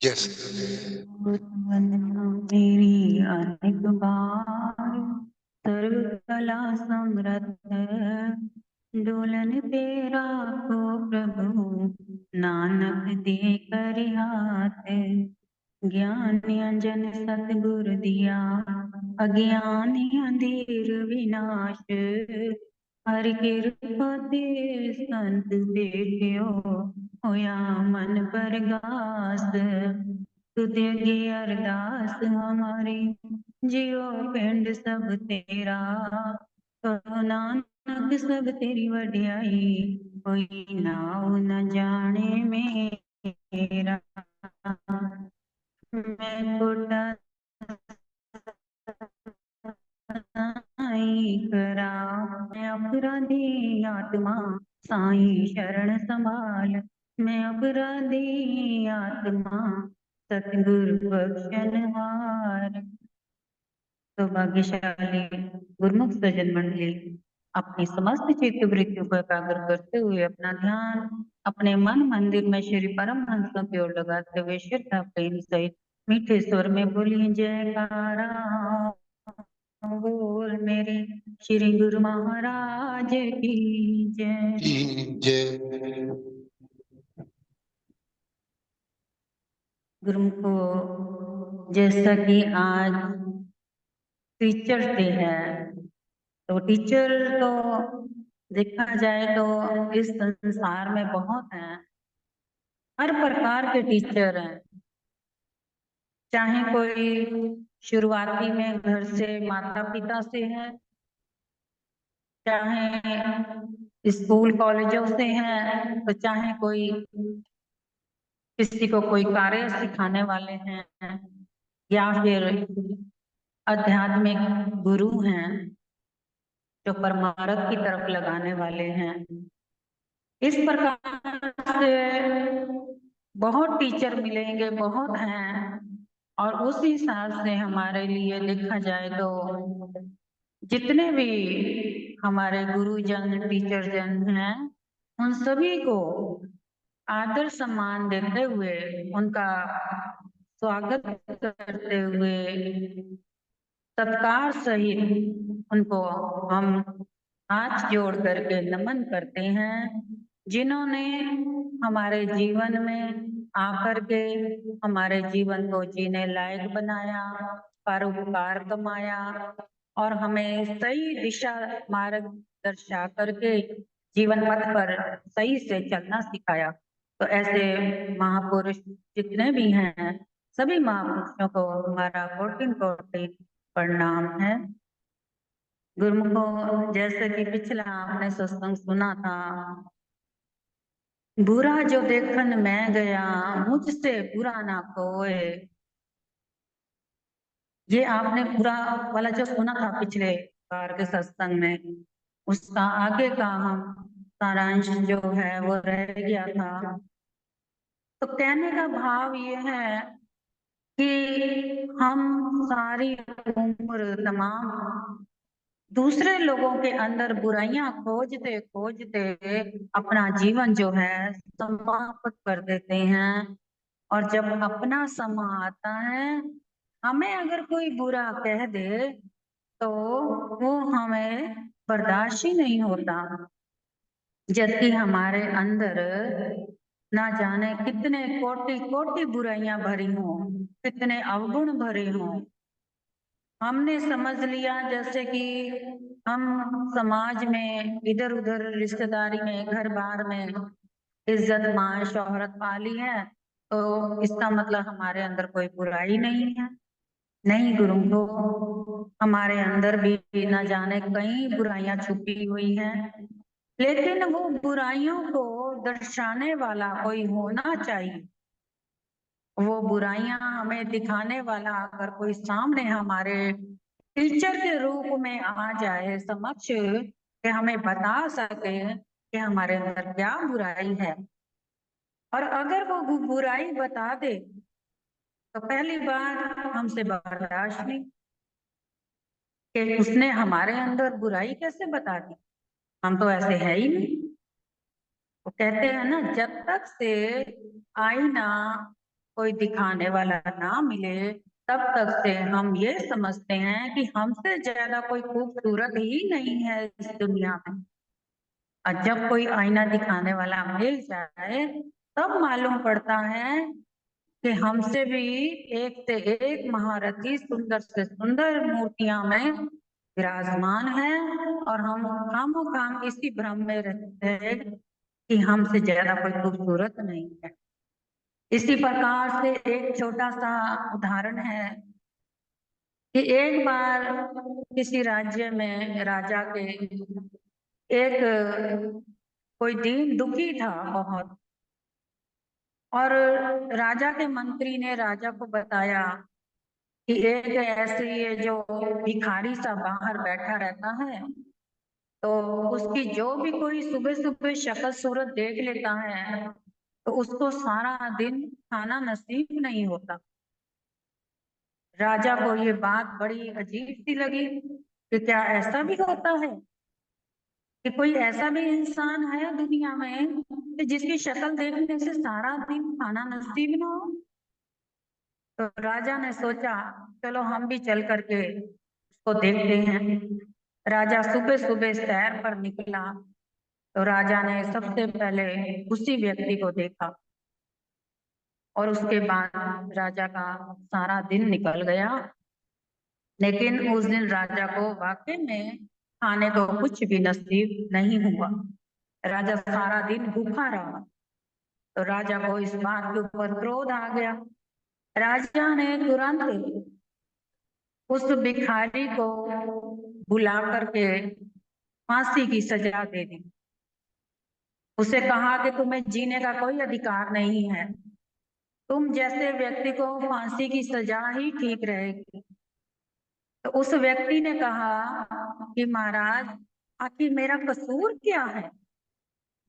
Yes. वंदना मेरी अनेक बार, सर्व कला समर्थ डोलन पे राखो प्रभु, नानक दे कर हाथ। ज्ञान अंजन सतगुर दिया, अज्ञान अंधेर विनाश। हर कृपा दे संत बेटियो, होया मन परगास। तुझे की अरदास हमारी, जियो पिंड सब तेरा। कहो नानक सब तेरी वड्याई, कोई नाव न जाने मेरा। मैं कोटा करा, मैं अपराधी आत्मा, साईं शरण संभाल। मैं अपराधी आत्मा, सतगुरु बख्शनहार। तो भाग्यशाली गुरुमुख सज्जन मंडली अपनी समस्त चित्त वृत्तियों को एकाग्र करते हुए अपना ध्यान अपने मन मंदिर में श्री परमहंस की ओर लगाते हुए श्रद्धा प्रेम सहित मीठे स्वर में बोलिए जयकारा बोल मेरे श्री गुरु महाराज की जय। जय। गुरुमुखो, जैसा कि आज टीचर डे है, तो टीचर तो देखा जाए तो इस संसार में बहुत हैं, हर प्रकार के टीचर हैं। चाहे कोई शुरुआती में घर से माता पिता से है, चाहे स्कूल कॉलेजों से है, तो चाहे कोई किसी को कोई कार्य सिखाने वाले हैं, या फिर आध्यात्मिक गुरु हैं जो परमार्थ की तरफ लगाने वाले हैं। इस प्रकार से बहुत टीचर मिलेंगे, बहुत हैं। और उस हिसाब से हमारे लिए देखा जाए तो जितने भी हमारे गुरुजन टीचर जन हैं, उन सभी को आदर सम्मान देते हुए उनका स्वागत करते हुए सत्कार सहित उनको हम हाथ जोड़ करके नमन करते हैं, जिन्होंने हमारे जीवन में आकर के हमारे जीवन को जीने लायक बनाया, परोपकार कमाया और हमें सही दिशा मार्ग दर्शा करके जीवन पथ पर सही से चलना सिखाया। तो ऐसे महापुरुष जितने भी हैं, सभी महापुरुषों को हमारा कोटि कोटि प्रणाम है। गुरुमुखो, जैसे कि पिछला आपने सत्संग सुना था, बुरा जो देखन मैं गया, मुझसे बुरा ना कोई। ये आपने बुरा वाला जो सुना था पिछले बार के सत्संग में, उसका आगे का हम सारांश जो है वो रह गया था। तो कहने का भाव ये है कि हम सारी उम्र तमाम दूसरे लोगों के अंदर बुराइयां खोजते खोजते अपना जीवन जो है समाप्त कर देते हैं। और जब अपना समा आता है, हमें अगर कोई बुरा कह दे तो वो हमें बर्दाश्त ही नहीं होता, जबकि हमारे अंदर ना जाने कितने कोटि कोटि बुराइयां भरी हों, कितने अवगुण भरे हों। हमने समझ लिया जैसे कि हम समाज में इधर उधर रिश्तेदारी में घर बार में इज्जत मान शोहरत पाली है, तो इसका मतलब हमारे अंदर कोई बुराई नहीं है। नहीं गुरु, तो हमारे अंदर भी न जाने कई बुराइयां छुपी हुई हैं, लेकिन वो बुराइयों को दर्शाने वाला कोई होना चाहिए। वो बुराइयां हमें दिखाने वाला अगर कोई सामने हमारे टीचर के रूप में आ जाए समक्ष, कि हमें बता सके कि हमारे अंदर क्या बुराई है। और अगर वो बुराई बता दे तो पहली बात हमसे बर्दाश्त नहीं, कि उसने हमारे अंदर बुराई कैसे बता दी, हम तो ऐसे है ही नहीं। वो कहते हैं ना, जब तक से आईना कोई दिखाने वाला ना मिले, तब तक से हम ये समझते हैं कि हमसे ज्यादा कोई खूबसूरत ही नहीं है इस दुनिया में। और जब कोई आईना दिखाने वाला मिल जाए, तब मालूम पड़ता है कि हमसे भी एक से एक महारथी सुंदर से सुंदर मूर्तियां में विराजमान है, और हम खामोखाम इसी भ्रम में रहते हैं कि हमसे ज्यादा कोई खूबसूरत नहीं है। इसी प्रकार से एक छोटा सा उदाहरण है कि एक बार किसी राज्य में राजा के एक कोई दीन दुखी था बहुत, और राजा के मंत्री ने राजा को बताया कि एक ऐसे ये जो भिखारी सा बाहर बैठा रहता है, तो उसकी जो भी कोई सुबह सुबह शक्ल सूरत देख लेता है, तो उसको सारा दिन खाना नसीब नहीं होता। राजा को ये बात बड़ी अजीब सी लगी कि क्या ऐसा भी होता है कि कोई ऐसा भी इंसान है दुनिया में कि जिसकी शक्ल देखने से सारा दिन खाना नसीब ना हो। तो राजा ने सोचा, चलो हम भी चल करके उसको देखते हैं। राजा सुबह सुबह सैर पर निकला, तो राजा ने सबसे पहले उसी व्यक्ति को देखा, और उसके बाद राजा का सारा दिन निकल गया। लेकिन उस दिन राजा को वाकई में खाने को कुछ भी नसीब नहीं हुआ। राजा सारा दिन भूखा रहा। तो राजा को इस बात के ऊपर क्रोध आ गया। राजा ने तुरंत उस भिखारी को बुला करके फांसी की सजा दे दी। उसे कहा कि तुम्हें जीने का कोई अधिकार नहीं है, तुम जैसे व्यक्ति को फांसी की सजा ही ठीक रहेगी। तो उस व्यक्ति ने कहा कि महाराज, आखिर मेरा कसूर क्या है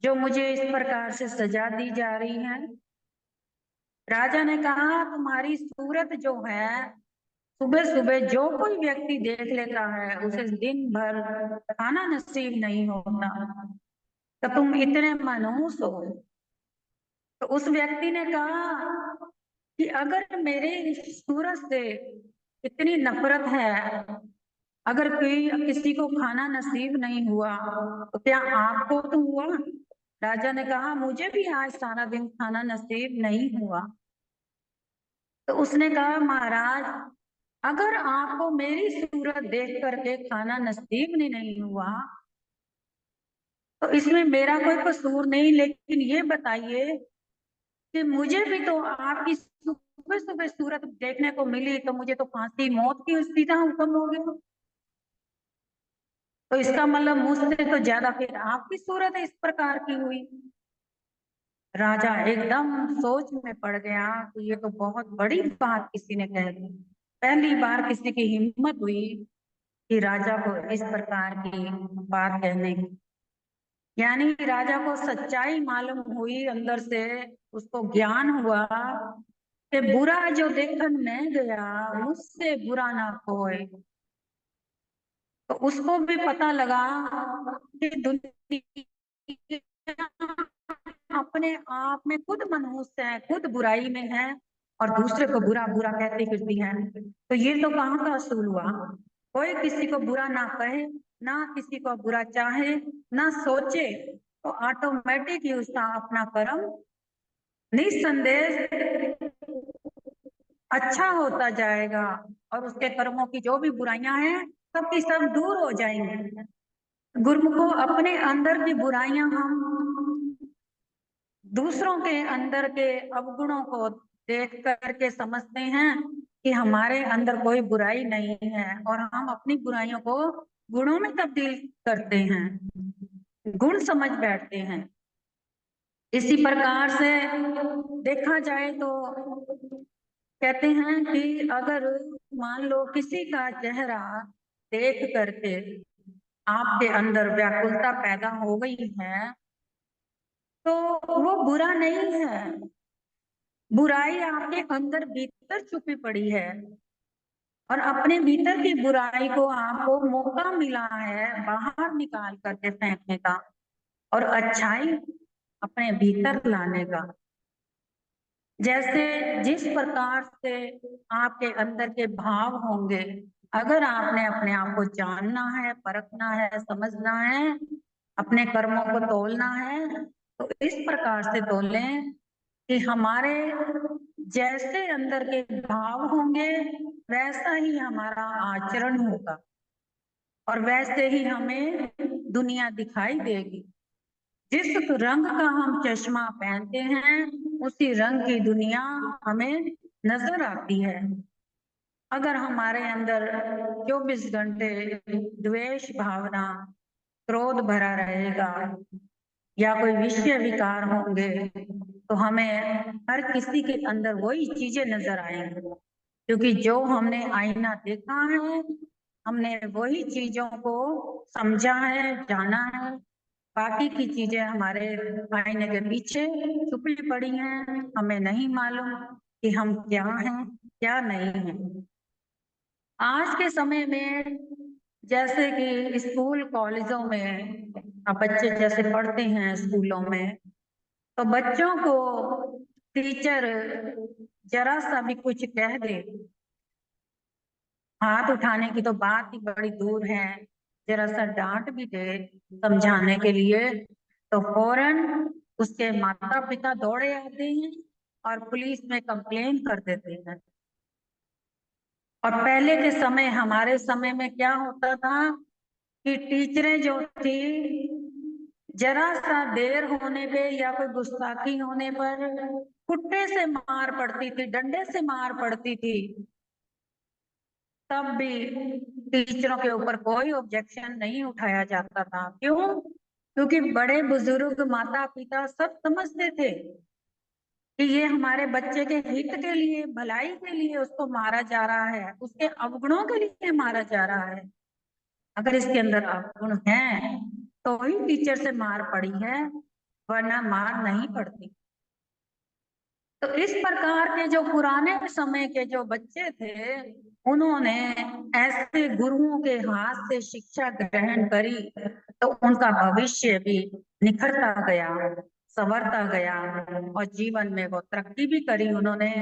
जो मुझे इस प्रकार से सजा दी जा रही है। राजा ने कहा, तुम्हारी सूरत जो है, सुबह सुबह जो कोई व्यक्ति देख लेता है उसे दिन भर खाना नसीब नहीं होता, तो तुम इतने मनहूस हो। तो उस व्यक्ति ने कहा कि अगर मेरे इस सूरत से इतनी नफरत है, अगर कोई किसी को खाना नसीब नहीं हुआ, तो क्या आपको तो हुआ। राजा ने कहा, मुझे भी आज सारा दिन खाना नसीब नहीं हुआ। तो उसने कहा, महाराज, अगर आपको मेरी सूरत देख करके खाना नसीब नहीं हुआ, तो इसमें मेरा कोई कसूर नहीं, लेकिन ये बताइए कि मुझे भी तो आपकी सुबह सुबह सूरत देखने को मिली, तो मुझे तो फांसी मौत की सीधा हुक्म हो गया। तो इसका मतलब मुझसे तो ज्यादा फिर आपकी सूरत इस प्रकार की हुई। राजा एकदम सोच में पड़ गया कि ये तो बहुत बड़ी बात किसी ने कह दी। पहली बार किसी की हिम्मत हुई कि राजा को इस प्रकार की बात कहने की। यानी राजा को सच्चाई मालूम हुई अंदर से, उसको ज्ञान हुआ कि बुरा जो देखन में गया, मुझसे बुरा ना कोई। तो उसको भी पता लगा कि दुनिया अपने आप में खुद मनहूस है, खुद बुराई में है, और दूसरे को बुरा बुरा कहती फिरती है। तो ये तो कहाँ का असूल हुआ। कोई किसी को बुरा ना कहे, ना किसी को बुरा चाहे, ना सोचे, तो ऑटोमेटिक ही उसका अपना कर्म निस्संदेह अच्छा होता जाएगा, और उसके कर्मों की जो भी बुराइयां हैं, सब की सब दूर हो जाएंगी। गुरुमुखों, अपने अंदर की बुराइयां हम दूसरों के अंदर के अवगुणों को देख करके समझते हैं कि हमारे अंदर कोई बुराई नहीं है, और हम अपनी बुराइयों को गुणों में तब्दील करते हैं, गुण समझ बैठते हैं। इसी प्रकार से देखा जाए तो कहते हैं कि अगर मान लो किसी का चेहरा देख करके आपके अंदर व्याकुलता पैदा हो गई है, तो वो बुरा नहीं है। बुराई आपके अंदर भीतर छुपी पड़ी है, और अपने भीतर की बुराई को आपको मौका मिला है बाहर निकाल करके फेंकने का, और अच्छाई अपने भीतर लाने का। जैसे जिस प्रकार से आपके अंदर के भाव होंगे, अगर आपने अपने आप को जानना है, परखना है, समझना है, अपने कर्मों को तोलना है, तो इस प्रकार से तोलें कि हमारे जैसे अंदर के भाव होंगे वैसा ही हमारा आचरण होगा और वैसे ही हमें दुनिया दिखाई देगी। जिस रंग का हम चश्मा पहनते हैं उसी रंग की दुनिया हमें नजर आती है। अगर हमारे अंदर 24 घंटे द्वेष भावना, क्रोध भरा रहेगा या कोई विषय विकार होंगे तो हमें हर किसी के अंदर वही चीजें नजर आएंगी, क्योंकि जो हमने आईना देखा है हमने वही चीजों को समझा है, जाना है। बाकी की चीजें हमारे आईने के पीछे छुपी पड़ी हैं, हमें नहीं मालूम कि हम क्या हैं क्या नहीं हैं। आज के समय में जैसे कि स्कूल कॉलेजों में अब बच्चे जैसे पढ़ते हैं स्कूलों में, तो बच्चों को टीचर जरा सा भी कुछ कह दे, हाथ उठाने की तो बात ही बड़ी दूर है, जरा सा डांट भी दे समझाने के लिए तो फौरन उसके माता पिता दौड़े आते हैं और पुलिस में कंप्लेन कर देते हैं। और पहले के समय, हमारे समय में क्या होता था कि टीचरें जो थी जरा सा देर होने पे या कोई गुस्ताखी होने पर कुट्टे से मार पड़ती थी, डंडे से मार पड़ती थी, तब भी टीचरों के ऊपर कोई ऑब्जेक्शन नहीं उठाया जाता था। क्यों? क्योंकि बड़े बुजुर्ग माता पिता सब समझते थे कि ये हमारे बच्चे के हित के लिए, भलाई के लिए उसको मारा जा रहा है, उसके अवगुणों के लिए मारा जा रहा है। अगर इसके अंदर अवगुण है तो ही टीचर से मार पड़ी है, वरना मार नहीं पड़ती। तो इस प्रकार के जो पुराने समय के जो बच्चे थे उन्होंने ऐसे गुरुओं के हाथ से शिक्षा ग्रहण करी तो उनका भविष्य भी निखरता गया, संवरता गया और जीवन में वो तरक्की भी करी। उन्होंने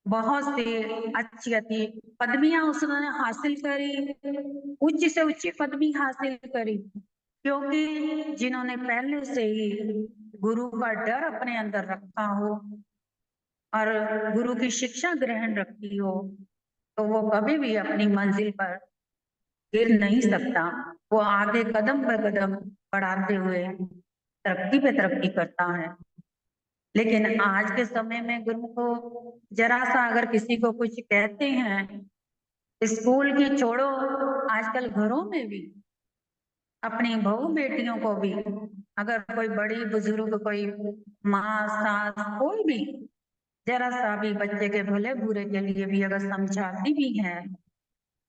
बहुत सी अच्छी अच्छी पदवियां उसने हासिल करी, उच्च से उच्च पदवी हासिल करी, क्योंकि जिन्होंने पहले से ही गुरु का डर अपने अंदर रखा हो और गुरु की शिक्षा ग्रहण रखी हो तो वो कभी भी अपनी मंजिल पर गिर नहीं सकता। वो आगे कदम पर कदम बढ़ाते हुए तरक्की पे तरक्की करता है। लेकिन आज के समय में गुरु को जरा सा अगर किसी को कुछ कहते हैं, स्कूल की छोड़ो, आजकल घरों में भी अपनी बहू बेटियों को भी अगर कोई बड़ी बुजुर्ग, कोई माँ सास, कोई भी जरा सा भी बच्चे के भले बुरे के लिए भी अगर समझाती भी है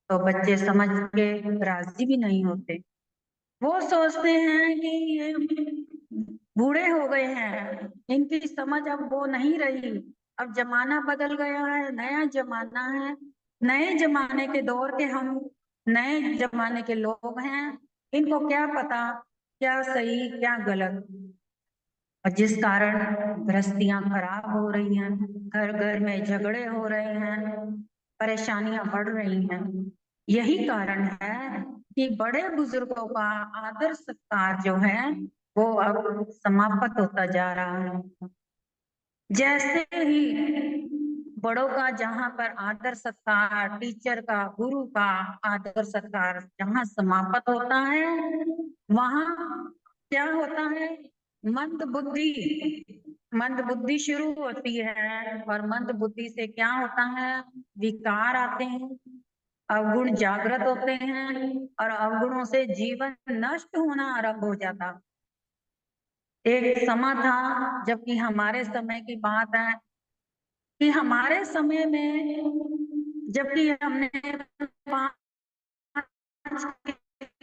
तो बच्चे समझ के राजी भी नहीं होते। वो सोचते हैं कि ये बूढ़े हो गए हैं, इनकी समझ अब वो नहीं रही, अब जमाना बदल गया है, नया जमाना है, नए जमाने के दौर के हम नए जमाने के लोग हैं, इनको क्या पता क्या सही क्या गलत। और जिस कारण गृहस्थियां खराब हो रही हैं, घर घर में झगड़े हो रहे हैं, परेशानियां बढ़ रही हैं। यही कारण है कि बड़े बुजुर्गों का आदर सत्कार जो है वो अब समाप्त होता जा रहा है। जैसे ही बड़ों का जहां पर आदर सत्कार, टीचर का, गुरु का आदर सत्कार जहां समाप्त होता है वहां क्या होता है, मंद बुद्धि, मंद बुद्धि शुरू होती है और मंद बुद्धि से क्या होता है, विकार आते हैं, अवगुण जागृत होते हैं और अवगुणों से जीवन नष्ट होना आरंभ हो जाता। एक समय था, जबकि हमारे समय की बात है कि हमारे समय में जबकि हमने 5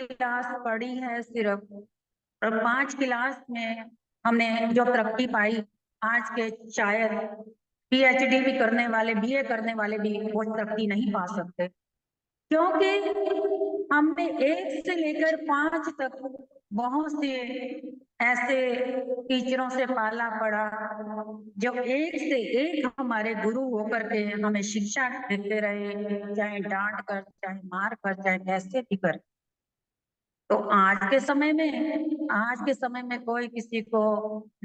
क्लास पढ़ी है सिर्फ, और 5 क्लास में हमने जो तरक्की पाई, आज के शायद पीएचडी भी करने वाले, बीए करने वाले भी वो तरक्की नहीं पा सकते। क्योंकि हमने 1 से लेकर 5 तक बहुत से ऐसे टीचरों से पाला पड़ा, जो 1 से 1 हमारे गुरु होकर के हमें शिक्षा देते रहे, चाहे डांट कर, चाहे मार कर, चाहे कैसे भी कर। तो आज के समय में कोई किसी को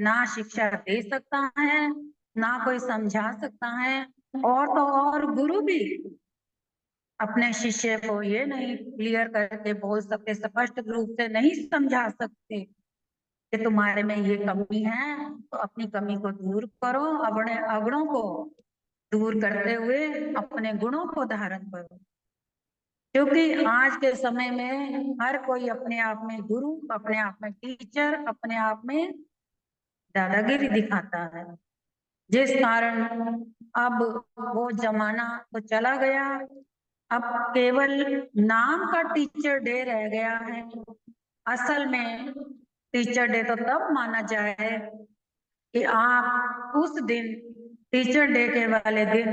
ना शिक्षा दे सकता है, ना कोई समझा सकता है, और तो और गुरु भी अपने शिष्य को ये नहीं क्लियर करके बोल सकते, स्पष्ट रूप से नहीं समझा सकते कि तुम्हारे में ये कमी है, तो अपनी कमी को दूर करो, अपने अवगुणों को दूर करते हुए अपने गुणों को धारण करो। क्योंकि आज के समय में हर कोई अपने आप में गुरु, अपने आप में टीचर, अपने आप में दादागिरी दिखाता है, जिस कारण अब वो जमाना तो चला गया। अब केवल नाम का टीचर डे रह गया है। असल में टीचर डे तो तब माना जाए कि आप उस दिन, टीचर डे के वाले दिन,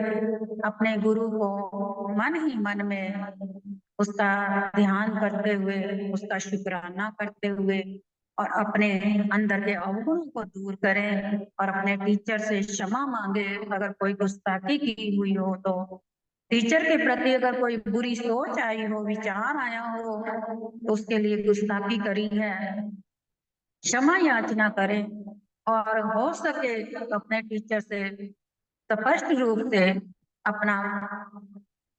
अपने गुरु को मन ही मन में उसका ध्यान करते हुए, उसका शुक्राना करते हुए, और अपने अंदर के अवगुणों को दूर करें और अपने टीचर से क्षमा मांगे। अगर कोई गुस्ताखी की हुई हो, तो टीचर के प्रति अगर कोई बुरी सोच आई हो, विचार आया हो, तो उसके लिए गुस्ताखी करी है, क्षमा याचना करें, और हो सके तो अपने टीचर से स्पष्ट रूप से अपना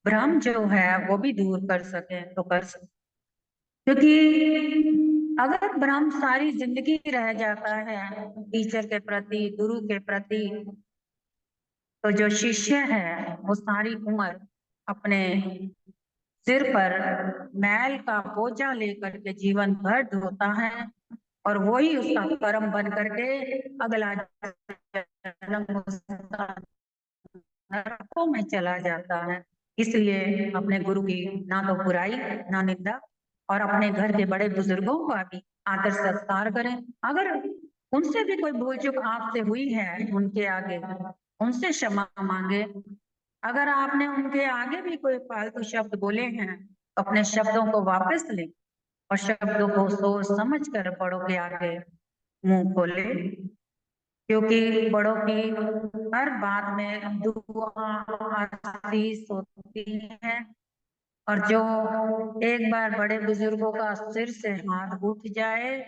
भ्रम जो है वो भी दूर कर सके तो कर सके। क्योंकि अगर भ्रम सारी जिंदगी रह जाता है टीचर के प्रति, गुरु के प्रति, तो जो शिष्य है वो सारी उम्र अपने सिर पर मैल का बोझा लेकर के जीवन भर ढोता है, और वही उसका कर्म बन करके अगला जन्म उसका नरकों में चला जाता है। इसलिए अपने गुरु की ना तो बुराई, ना निंदा, और अपने घर के बड़े बुजुर्गों का भी आदर सत्कार करें। अगर उनसे भी कोई भूल चूक आपसे हुई है, उनके आगे उनसे क्षमा मांगे। अगर आपने उनके आगे भी कोई फालतू शब्द बोले हैं, तो अपने शब्दों को वापस लें और शब्दों को सोच समझ कर बड़ों के आगे मुंह खोले। क्योंकि बड़ों की हर बात में दुआ आशीष होती है, और जो एक बार बड़े बुजुर्गों का सिर से हाथ उठ जाए,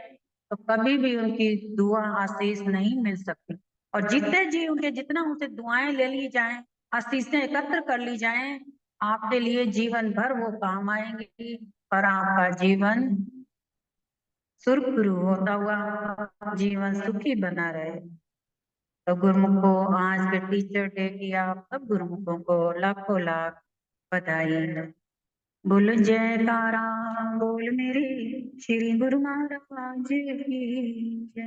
तो कभी भी उनकी दुआ आशीष नहीं मिल सकती। और जितने जी उनके, जितना उनसे दुआएं ले ली जाएं, आशीषें एकत्र कर ली जाएं, आपके लिए जीवन भर वो काम आएंगी, और आपका जीवन सुरखरू होता हुआ जीवन सुखी बना रहे। तो गुरुमुखों, आज के टीचर डे की आप सब गुरुमुखों को लाखों लाख बधाई। बोल जयकारा, बोल मेरे श्री गुरु महाराज की जय।